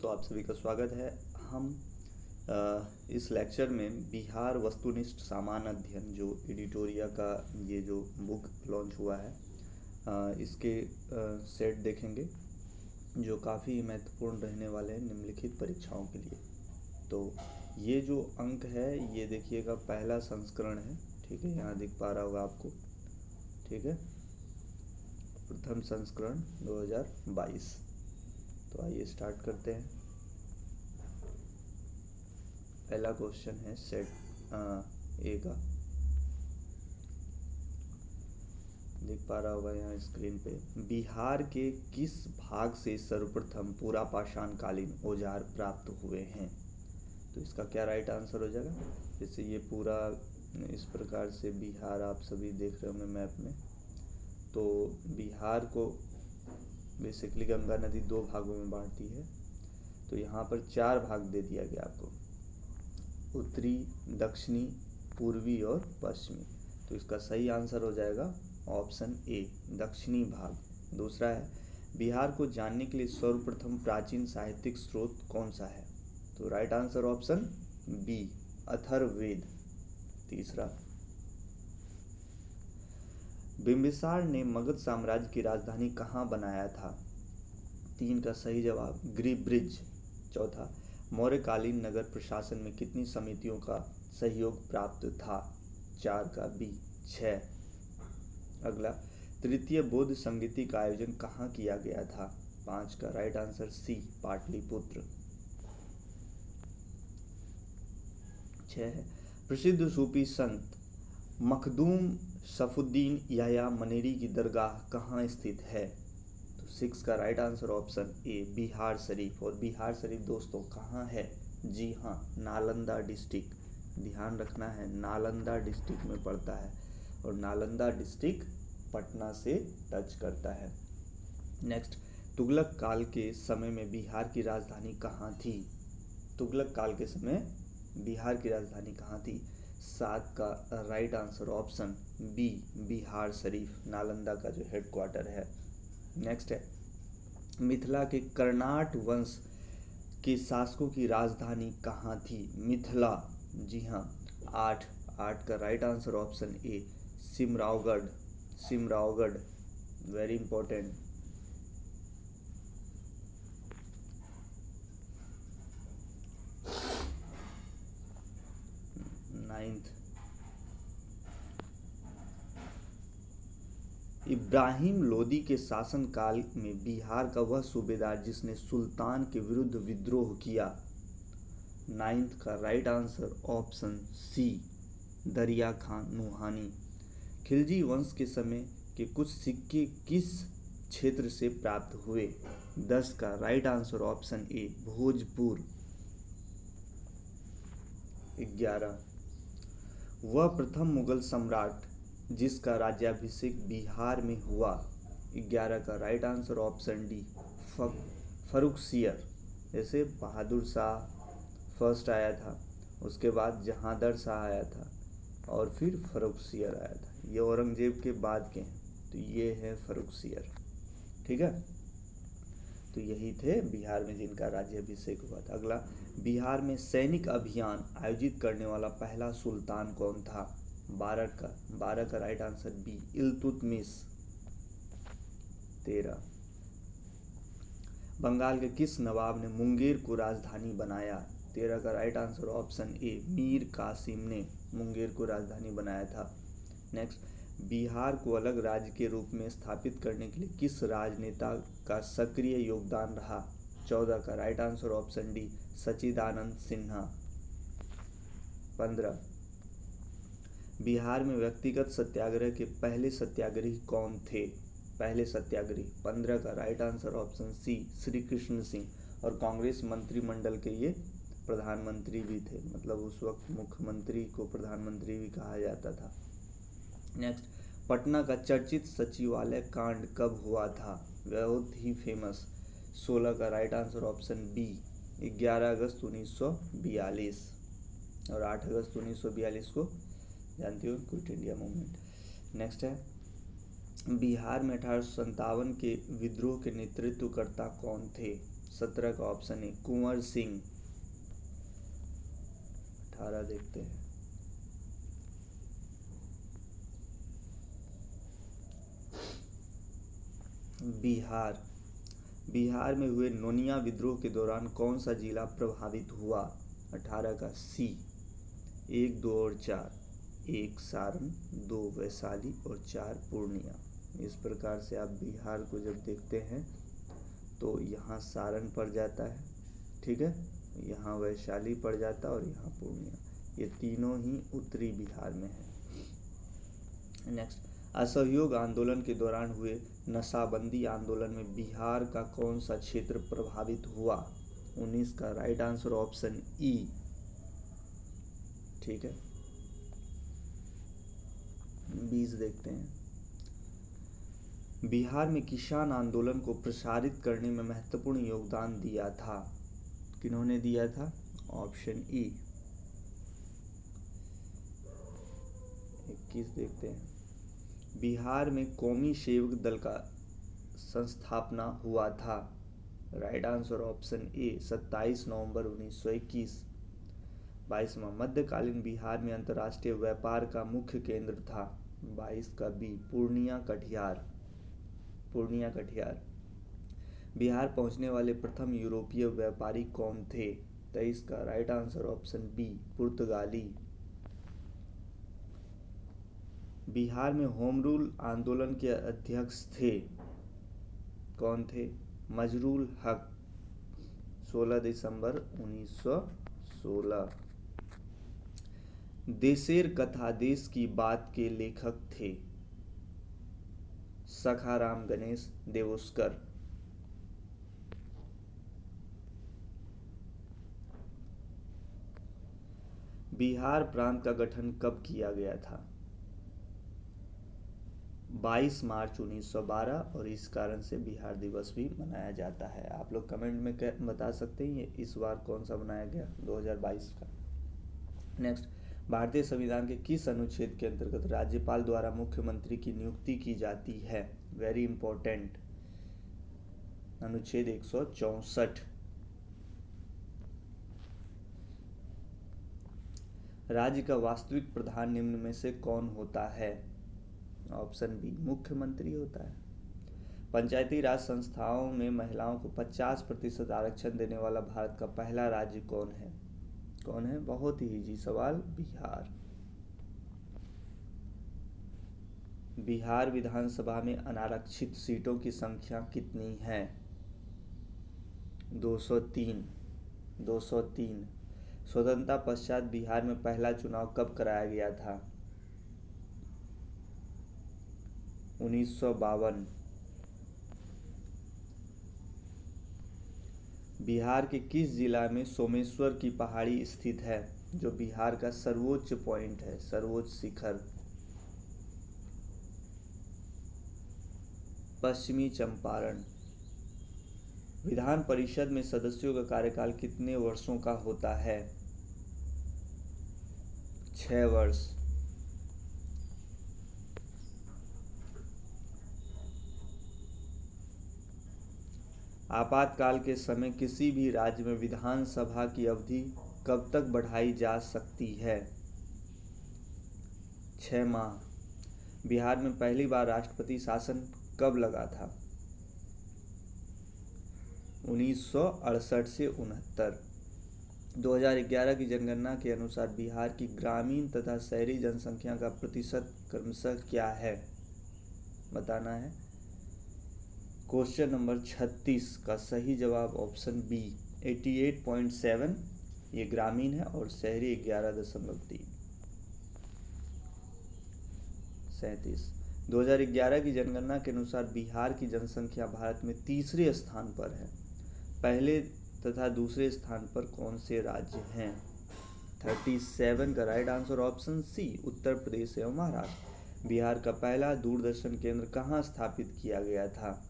तो आप सभी का स्वागत है। हम इस लेक्चर में बिहार वस्तुनिष्ठ सामान्य अध्ययन जो एडिटोरिया का ये जो बुक लॉन्च हुआ है इसके सेट देखेंगे जो काफ़ी महत्वपूर्ण रहने वाले हैं निम्नलिखित परीक्षाओं के लिए। तो ये जो अंक है ये देखिएगा पहला संस्करण है, ठीक है, यहाँ दिख पा रहा होगा आपको, ठीक है, प्रथम संस्करण 2022। तो आइए स्टार्ट करते हैं। पहला क्वेश्चन है सेट ए का, देख पा रहा होगा यहाँ स्क्रीन पे। बिहार के किस भाग से सर्वप्रथम पूरा पाषाणकालीन औजार प्राप्त हुए हैं? तो इसका क्या राइट आंसर हो जाएगा? जैसे ये पूरा इस प्रकार से बिहार आप सभी देख रहे होंगे मैप में। तो बिहार को बेसिकली गंगा नदी दो भागों में बांटती है। तो यहाँ पर चार भाग दे दिया गया आपको, उत्तरी, दक्षिणी, पूर्वी और पश्चिमी। तो इसका सही आंसर हो जाएगा ऑप्शन ए, दक्षिणी भाग। दूसरा है, बिहार को जानने के लिए सर्वप्रथम प्राचीन साहित्यिक स्रोत कौन सा है? तो right answer option B, Atharvaveda. तीसरा, बिंबिसार ने मगध साम्राज्य की राजधानी कहाँ बनाया था? 3 का सही जवाब गिरिब्रिज। चौथा, मौर्यकालीन नगर प्रशासन में कितनी समितियों का सहयोग प्राप्त था? 4 का बी, 6। अगला, तृतीय बौद्ध संगीति का आयोजन कहाँ किया गया था? 5 का राइट आंसर सी, पाटलिपुत्र। 6 है, प्रसिद्ध सूफी संत मखदूम सफुद्दीन याया मनेरी की दरगाह कहाँ स्थित है? तो 6 का right answer option A, Bihar Sharif. और बिहार शरीफ दोस्तों कहाँ है? जी हाँ, नालंदा डिस्ट्रिक्ट। ध्यान रखना है, नालंदा डिस्ट्रिक्ट में पड़ता है और नालंदा डिस्ट्रिक्ट पटना से टच करता है। नेक्स्ट, तुगलक काल के समय में बिहार की राजधानी कहाँ थी? तुगलक काल के समय बिहार की राजधानी कहाँ थी? 7 का right answer option B, Bihar Sharif, Nalanda का जो हेडक्वार्टर है। नेक्स्ट है, मिथिला के कर्नाट वंश के शासकों की राजधानी कहाँ थी? मिथिला, जी हाँ, 8 का right answer option A, Simraongadh. Simraongadh, very important. Ninth, Ibrahim Lodi के शासनकाल में बिहार का वह सूबेदार जिसने सुल्तान के विरुद्ध विद्रोह किया। 9th का राइट आंसर ऑप्शन सी, दरिया खान नुहानी। खिलजी वंश के समय के कुछ सिक्के किस क्षेत्र से प्राप्त हुए? 10 का राइट आंसर ऑप्शन ए, भोजपुर। 11, वह प्रथम मुगल सम्राट जिसका राज्याभिषेक बिहार में हुआ। 11 का right answer option D, Farrukhsiyar. जैसे बहादुर शाह फर्स्ट आया था, उसके बाद जहांदर शाह आया था और फिर फर्रुखसियर आया था। ये औरंगजेब के बाद के हैं, तो ये है फर्रुखसियर, ठीक है। तो यही थे बिहार में जिनका राज्याभिषेक हुआ था। अगला, बिहार में सैनिक अभियान आयोजित करने वाला पहला सुल्तान कौन था? 12 का right answer B, Iltutmish. 13, Bengal के किस नवाब ने मुंगेर को राजधानी बनाया? 13 का right answer option A, Mir Qasim ने मुंगेर को राजधानी बनाया था। नेक्स्ट, बिहार को अलग राज्य के रूप में स्थापित करने के लिए किस राजनेता का सक्रिय योगदान रहा? 14 का राइट आंसर ऑप्शन डी, सच्चिदानंद सिन्हा। 15, बिहार में व्यक्तिगत सत्याग्रह के पहले सत्याग्रही कौन थे? पहले सत्याग्रही। 15 का right answer option C, Shri Krishna Singh. और कांग्रेस मंत्रिमंडल के ये प्रधानमंत्री भी थे, मतलब उस वक्त मुख्यमंत्री को प्रधानमंत्री भी कहा जाता था। नेक्स्ट, पटना का चर्चित सचिवालय कांड कब हुआ था? बहुत ही फेमस। 16 का राइट आंसर ऑप्शन बी, 11 अगस्त 1942। और 8 अगस्त 1942 को जानती हो, क्विट इंडिया मूवमेंट। नेक्स्ट है, बिहार में 1857 के विद्रोह के नेतृत्वकर्ता कौन थे? 17 का ऑप्शन है कुंवर सिंह। 18 देखते हैं। बिहार। बिहार में हुए नोनिया विद्रोह के दौरान कौन सा जिला प्रभावित हुआ? 18 का सी, 1, 2 और 4। 1 सारण, 2 वैशाली और 4 पूर्णिया। इस प्रकार से आप बिहार को जब देखते हैं तो यहाँ सारण पड़ जाता है, ठीक है, यहाँ वैशाली पड़ जाता है और यहाँ पूर्णिया। ये तीनों ही उत्तरी बिहार में है। नेक्स्ट, असहयोग आंदोलन के दौरान हुए नशाबंदी आंदोलन में बिहार का कौन सा क्षेत्र प्रभावित हुआ? 19 का राइट आंसर ऑप्शन ई, ठीक है। 20 देखते हैं। बिहार में किसान आंदोलन को प्रसारित करने में महत्वपूर्ण योगदान दिया था। किन्होंने दिया था? Option E. 21 देखते हैं। बिहार में कौमी सेवक दल का संस्थापना हुआ था। राइट आंसर ऑप्शन ए, 27 नवंबर 1921। 22वां, मध्यकालीन बिहार में अंतर्राष्ट्रीय व्यापार का मुख्य केंद्र था। 22 का बी, पूर्णिया कटिहार। पूर्णिया कटिहार। बिहार पहुंचने वाले प्रथम यूरोपीय व्यापारी कौन थे? 23 का राइट आंसर ऑप्शन बी, पुर्तगाली। बिहार में होम रूल आंदोलन के अध्यक्ष थे, कौन थे? मजरूल हक। 16 दिसंबर 1916। देशेर कथा देश की बात के लेखक थे। सखाराम गणेश देवस्कर। बिहार प्रांत का गठन कब किया गया था? 22 मार्च 1912 और इस कारण से बिहार दिवस भी मनाया जाता है। आप लोग कमेंट में बता सकते हैं ये इस बार कौन सा बनाया गया, 2022 का। नेक्स्ट, भारतीय संविधान के किस अनुच्छेद के अंतर्गत राज्यपाल द्वारा मुख्यमंत्री की नियुक्ति की जाती है? वेरी इंपॉर्टेंट, अनुच्छेद 164। राज्य का वास्तविक प्रधान निम्न में से कौन होता है? ऑप्शन बी, मुख्यमंत्री होता है। पंचायती राज संस्थाओं में महिलाओं को 50% आरक्षण देने वाला भारत का पहला राज्य कौन है? कौन है? बहुत ही इजी सवाल, बिहार। बिहार विधानसभा में अनारक्षित सीटों की संख्या कितनी है? 203। 203। स्वतंत्रता पश्चात बिहार में पहला चुनाव कब कराया गया था? 1952। बिहार के किस जिला में सोमेश्वर की पहाड़ी स्थित है, जो बिहार का सर्वोच्च पॉइंट है, सर्वोच्च शिखर? पश्चिमी चंपारण। विधान परिषद में सदस्यों का कार्यकाल कितने वर्षों का होता है? 6 वर्ष। आपातकाल के समय किसी भी राज्य में विधानसभा की अवधि कब तक बढ़ाई जा सकती है? 6 माह। बिहार में पहली बार राष्ट्रपति शासन कब लगा था? 1968 से 69। 2011 की जनगणना के अनुसार बिहार की ग्रामीण तथा शहरी जनसंख्या का प्रतिशत क्रमशः क्या है? बताना है। क्वेश्चन नंबर 36 का सही जवाब ऑप्शन बी, 88.7 ये ग्रामीण है और शहरी 11.3। 37। 2011 की जनगणना के अनुसार बिहार की जनसंख्या भारत में तीसरे स्थान पर है। पहले तथा दूसरे स्थान पर कौन से राज्य हैं? 37 का राइट आंसर ऑप्शन सी, उत्तर प्रदेश एवं महाराष्ट्र। बिहार का पहला दूरदर्शन केंद्र कहाँ स्थापित किया गया था?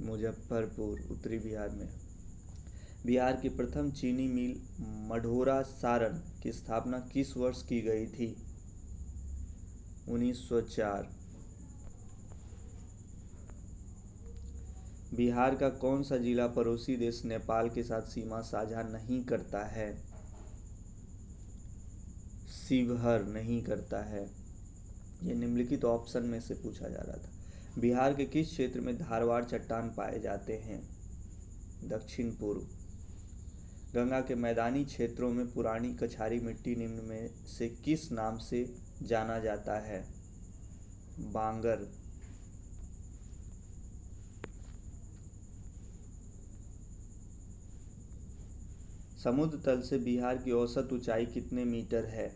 मुजफ्फरपुर, उत्तरी बिहार में। बिहार की प्रथम चीनी मिल मढ़ौरा सारण की स्थापना किस वर्ष की गई थी? 1904। बिहार का कौन सा जिला पड़ोसी देश नेपाल के साथ सीमा साझा नहीं करता है? शिवहर नहीं करता है। ये निम्नलिखित ऑप्शन में से पूछा जा रहा था। बिहार के किस क्षेत्र में धारवाड़ चट्टान पाए जाते हैं? दक्षिण पूर्व। गंगा के मैदानी क्षेत्रों में पुरानी कछारी मिट्टी निम्न में से किस नाम से जाना जाता है? बांगर। समुद्र तल से बिहार की औसत ऊंचाई कितने मीटर है?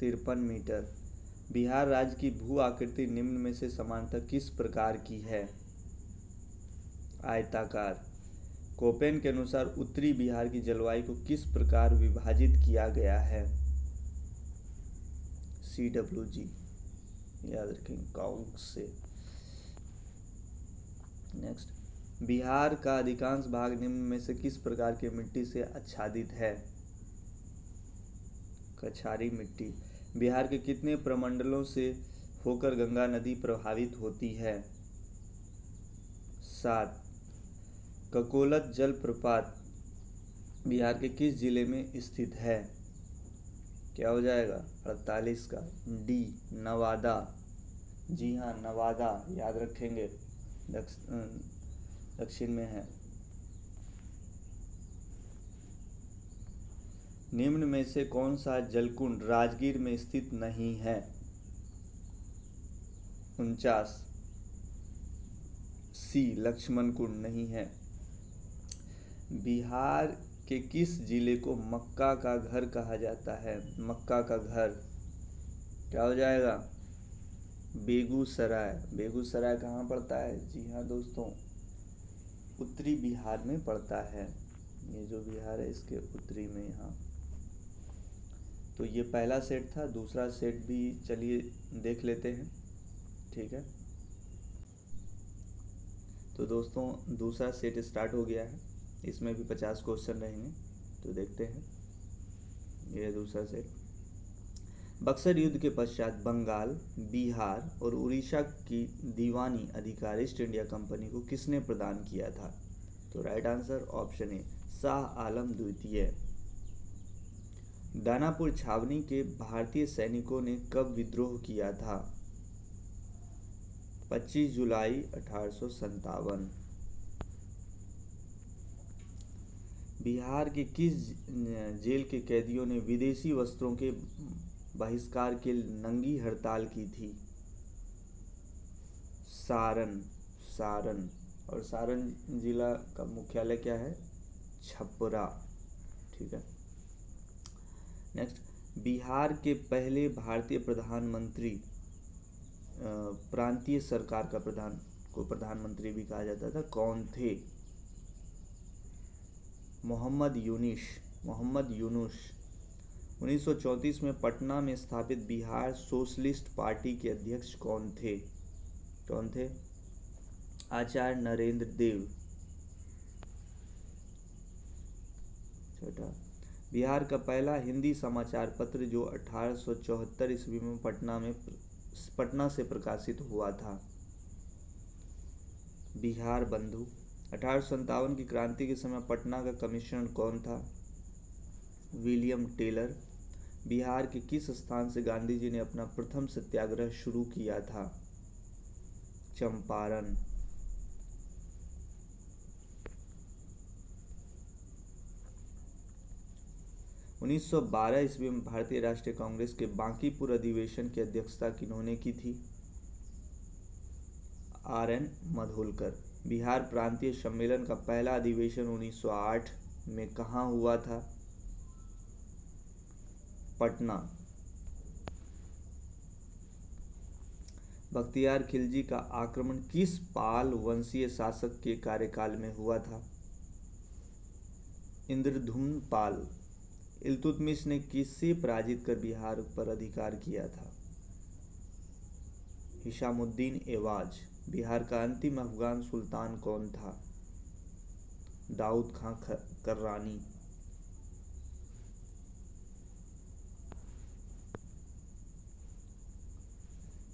53 मीटर। बिहार राज्य की भू आकृति निम्न में से समानतः किस प्रकार की है? आयताकार। कोपेन के अनुसार उत्तरी बिहार की जलवायु को किस प्रकार विभाजित किया गया है? CWG, याद रखेंगे काउंट से। नेक्स्ट, बिहार का अधिकांश भाग निम्न में से किस प्रकार की मिट्टी से आच्छादित है? कछारी मिट्टी। बिहार के कितने प्रमंडलों से होकर गंगा नदी प्रभावित होती है? 7। ककोलत जलप्रपात बिहार के किस जिले में स्थित है? क्या हो जाएगा 48 का? डी, नवादा। जी हाँ, नवादा, याद रखेंगे, दक्षिण में है। निम्न में से कौन सा जलकुंड राजगीर में स्थित नहीं है? 49। सी, लक्ष्मण कुंड नहीं है। बिहार के किस जिले को मक्का का घर कहा जाता है? मक्का का घर, क्या हो जाएगा? बेगूसराय। बेगूसराय कहाँ पड़ता है? जी हाँ दोस्तों, उत्तरी बिहार में पड़ता है। ये जो बिहार है इसके उत्तरी में यहाँ। तो ये पहला सेट था, दूसरा सेट भी चलिए देख लेते हैं, ठीक है। तो दोस्तों दूसरा सेट स्टार्ट हो गया है, इसमें भी 50 क्वेश्चन रहेंगे, तो देखते हैं। ये दूसरा सेट। बक्सर युद्ध के पश्चात बंगाल, बिहार और उड़ीसा की दीवानी अधिकार ईस्ट इंडिया कंपनी को किसने प्रदान किया था? तो right answer option A, Shah Alam द्वितीय। दानापुर छावनी के भारतीय सैनिकों ने कब विद्रोह किया था? 25 जुलाई 1857। बिहार के किस जेल के कैदियों ने विदेशी वस्त्रों के बहिष्कार के नंगी हड़ताल की थी? सारण। सारण। और सारण जिला का मुख्यालय क्या है? छपरा, ठीक है। नेक्स्ट, बिहार के पहले भारतीय प्रधानमंत्री, प्रांतीय सरकार का प्रधान को प्रधानमंत्री भी कहा जाता था, कौन थे? मोहम्मद यूनुस। मोहम्मद यूनुस। 1934 में पटना में स्थापित बिहार सोशलिस्ट पार्टी के अध्यक्ष कौन थे? कौन थे? आचार्य नरेंद्र देव। छोटा, बिहार का पहला हिंदी समाचार पत्र जो 1874 ईस्वी में पटना से प्रकाशित हुआ था? बिहार बंधु। 1857 की क्रांति के समय पटना का कमिश्नर कौन था? William Taylor. बिहार के किस स्थान से गांधी जी ने अपना प्रथम सत्याग्रह शुरू किया था? चंपारण। उन्नीस 1912 ईस्वी में भारतीय राष्ट्रीय कांग्रेस के बांकीपुर अधिवेशन की अध्यक्षता किन्होंने की थी? RN मधोलकर। बिहार प्रांतीय सम्मेलन का पहला अधिवेशन 1908 में कहाँ हुआ था? पटना। बख्तियार खिलजी का आक्रमण किस पाल वंशीय शासक के कार्यकाल में हुआ था? इंद्रद्युम्न पाल। इल्तुतमिश ने किसे पराजित कर बिहार पर अधिकार किया था? हिशामुद्दीन एवाज। बिहार का अंतिम अफगान सुल्तान कौन था? दाऊद खां कर्रानी।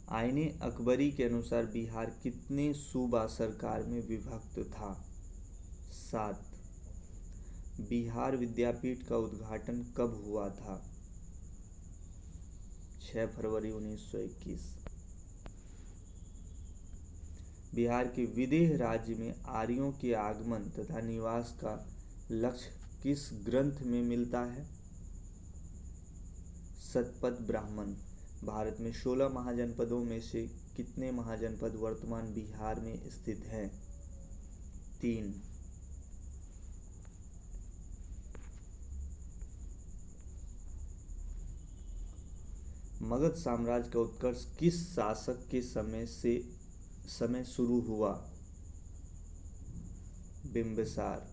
आईने अकबरी के अनुसार बिहार कितने सूबा सरकार में विभक्त था? 7। बिहार विद्यापीठ का उद्घाटन कब हुआ था? 6 फरवरी 1921। बिहार के विदेह राज्य में आर्यों के आगमन तथा निवास का लक्ष्य किस ग्रंथ में मिलता है? शतपथ ब्राह्मण। भारत में 16 महाजनपदों में से कितने महाजनपद वर्तमान बिहार में स्थित हैं? 3। मगध साम्राज्य का उत्कर्ष किस शासक के समय शुरू हुआ? बिंबिसार।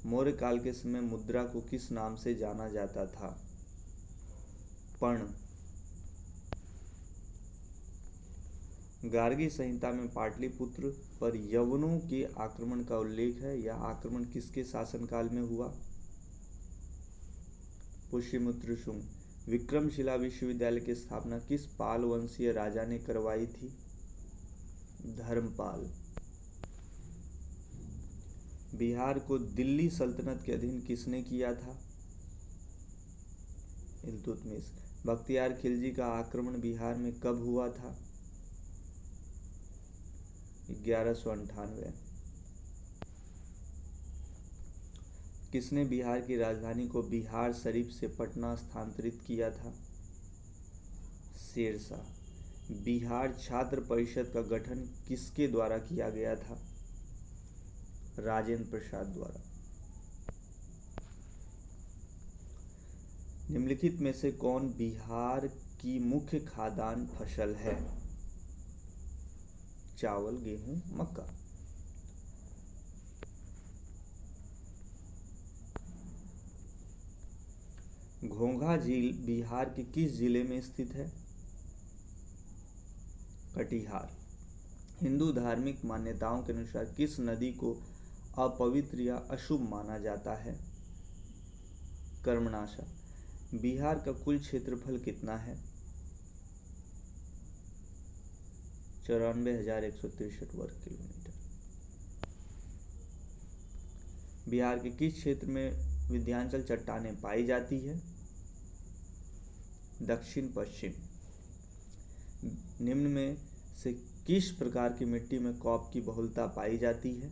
मौर्य काल के समय मुद्रा को किस नाम से जाना जाता था? पर्ण। गार्गी संहिता में पाटलिपुत्र पर यवनों के आक्रमण का उल्लेख है। यह आक्रमण किसके शासनकाल में हुआ? पुष्यमित्र शुंग। विक्रमशिला विश्वविद्यालय की स्थापना किस पाल वंशीय राजा ने करवाई थी? धर्मपाल। बिहार को दिल्ली सल्तनत के अधीन किसने किया था? इल्तुतमिश। बख्तियार खिलजी का आक्रमण बिहार में कब हुआ था? 1198। किसने बिहार की राजधानी को बिहार शरीफ से पटना स्थानांतरित किया था? शेरशाह। बिहार छात्र परिषद का गठन किसके द्वारा किया गया था? राजेंद्र प्रसाद द्वारा। निम्नलिखित में से कौन बिहार की मुख्य खाद्यान्न फसल है? चावल, गेहूं, मक्का। घोंघा झील बिहार के किस जिले में स्थित है? कटिहार। हिंदू धार्मिक मान्यताओं के अनुसार किस नदी को अपवित्र या अशुभ माना जाता है? कर्मनाशा। बिहार का कुल क्षेत्रफल कितना है? 94,163 वर्ग किलोमीटर। बिहार के किस क्षेत्र में विंध्याचल चट्टानें पाई जाती है? दक्षिण पश्चिम। निम्न में से किस प्रकार की मिट्टी में कॉप की बहुलता पाई जाती है?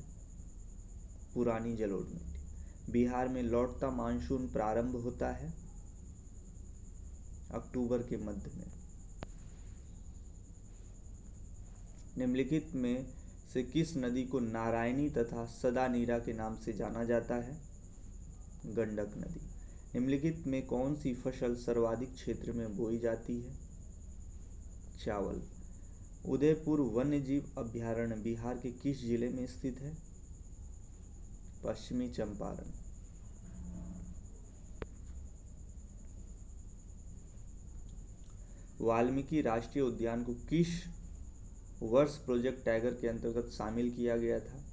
पुरानी जलोढ़ मिट्टी। बिहार में लौटता मानसून प्रारंभ होता है अक्टूबर के मध्य में। निम्नलिखित में से किस नदी को नारायणी तथा सदा नीरा के नाम से जाना जाता है? गंडक नदी। निम्नलिखित में कौन सी फसल सर्वाधिक क्षेत्र में बोई जाती है? चावल। उदयपुर वन्यजीव अभयारण्य बिहार के किस जिले में स्थित है? पश्चिमी चंपारण। वाल्मीकि राष्ट्रीय उद्यान को किस वर्ष प्रोजेक्ट टाइगर के अंतर्गत शामिल किया गया था?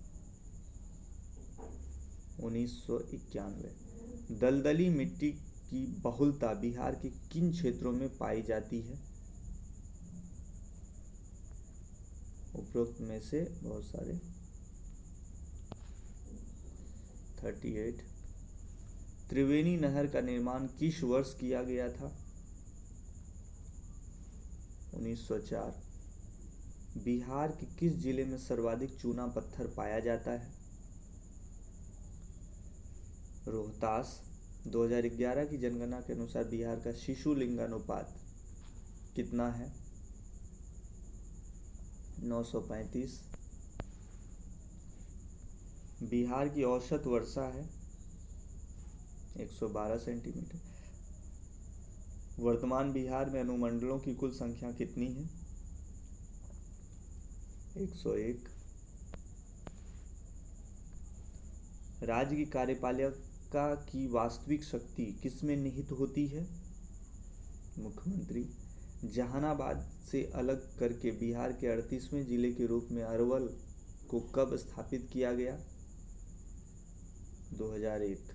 1991। दलदली मिट्टी की बहुलता बिहार के किन क्षेत्रों में पाई जाती है? उपरोक्त में से बहुत सारे। 38। त्रिवेणी नहर का निर्माण किस वर्ष किया गया था? 1904। बिहार के किस जिले में सर्वाधिक चूना पत्थर पाया जाता है? रोहतास। 2011 की जनगणना के अनुसार बिहार का शिशु लिंगानुपात कितना है? 935। बिहार की औसत वर्षा है 112 सेंटीमीटर। वर्तमान बिहार में अनुमंडलों की कुल संख्या कितनी है? 101। राज्य की कार्यपालिका की वास्तविक शक्ति किसमें निहित होती है? मुख्यमंत्री। जहानाबाद से अलग करके बिहार के 38वें जिले के रूप में अरवल को कब स्थापित किया गया? 2001।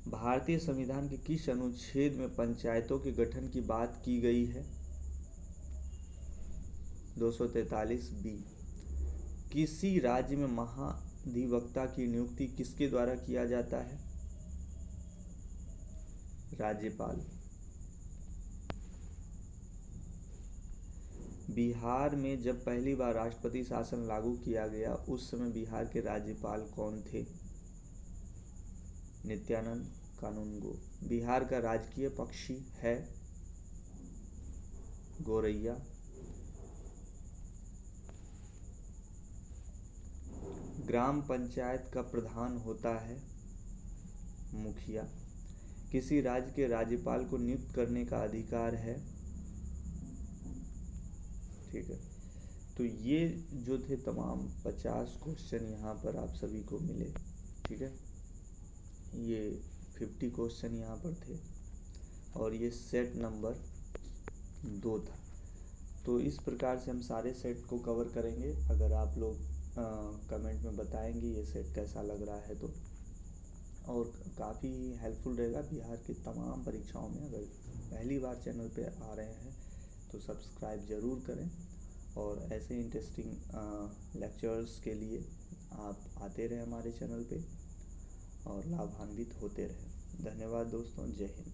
भारत भारतीय संविधान के किस अनुच्छेद में पंचायतों के गठन की बात की गई है? 243 बी। किसी राज्य में महाधिवक्ता की नियुक्ति किसके द्वारा किया जाता है? राज्यपाल। बिहार में जब पहली बार राष्ट्रपति शासन लागू किया गया उस समय बिहार के राज्यपाल कौन थे? नित्यानंद कानूनगो। बिहार का राजकीय पक्षी है गोरैया। ग्राम पंचायत का प्रधान होता है मुखिया। किसी राज्य के राज्यपाल को नियुक्त करने का अधिकार है। ठीक है, तो ये जो थे तमाम 50 क्वेश्चन यहाँ पर आप सभी को मिले। ठीक है, ये 50 क्वेश्चन यहाँ पर थे और ये सेट नंबर 2 था। तो इस प्रकार से हम सारे सेट को कवर करेंगे। अगर आप लोग कमेंट में बताएंगे ये सेट कैसा लग रहा है तो, और काफ़ी हेल्पफुल रहेगा बिहार की तमाम परीक्षाओं में। अगर पहली बार चैनल पे आ रहे हैं तो सब्सक्राइब ज़रूर करें और ऐसे इंटरेस्टिंग लेक्चर्स के लिए आप आते रहें हमारे चैनल पे और लाभान्वित होते रहें। धन्यवाद दोस्तों, जय हिंद।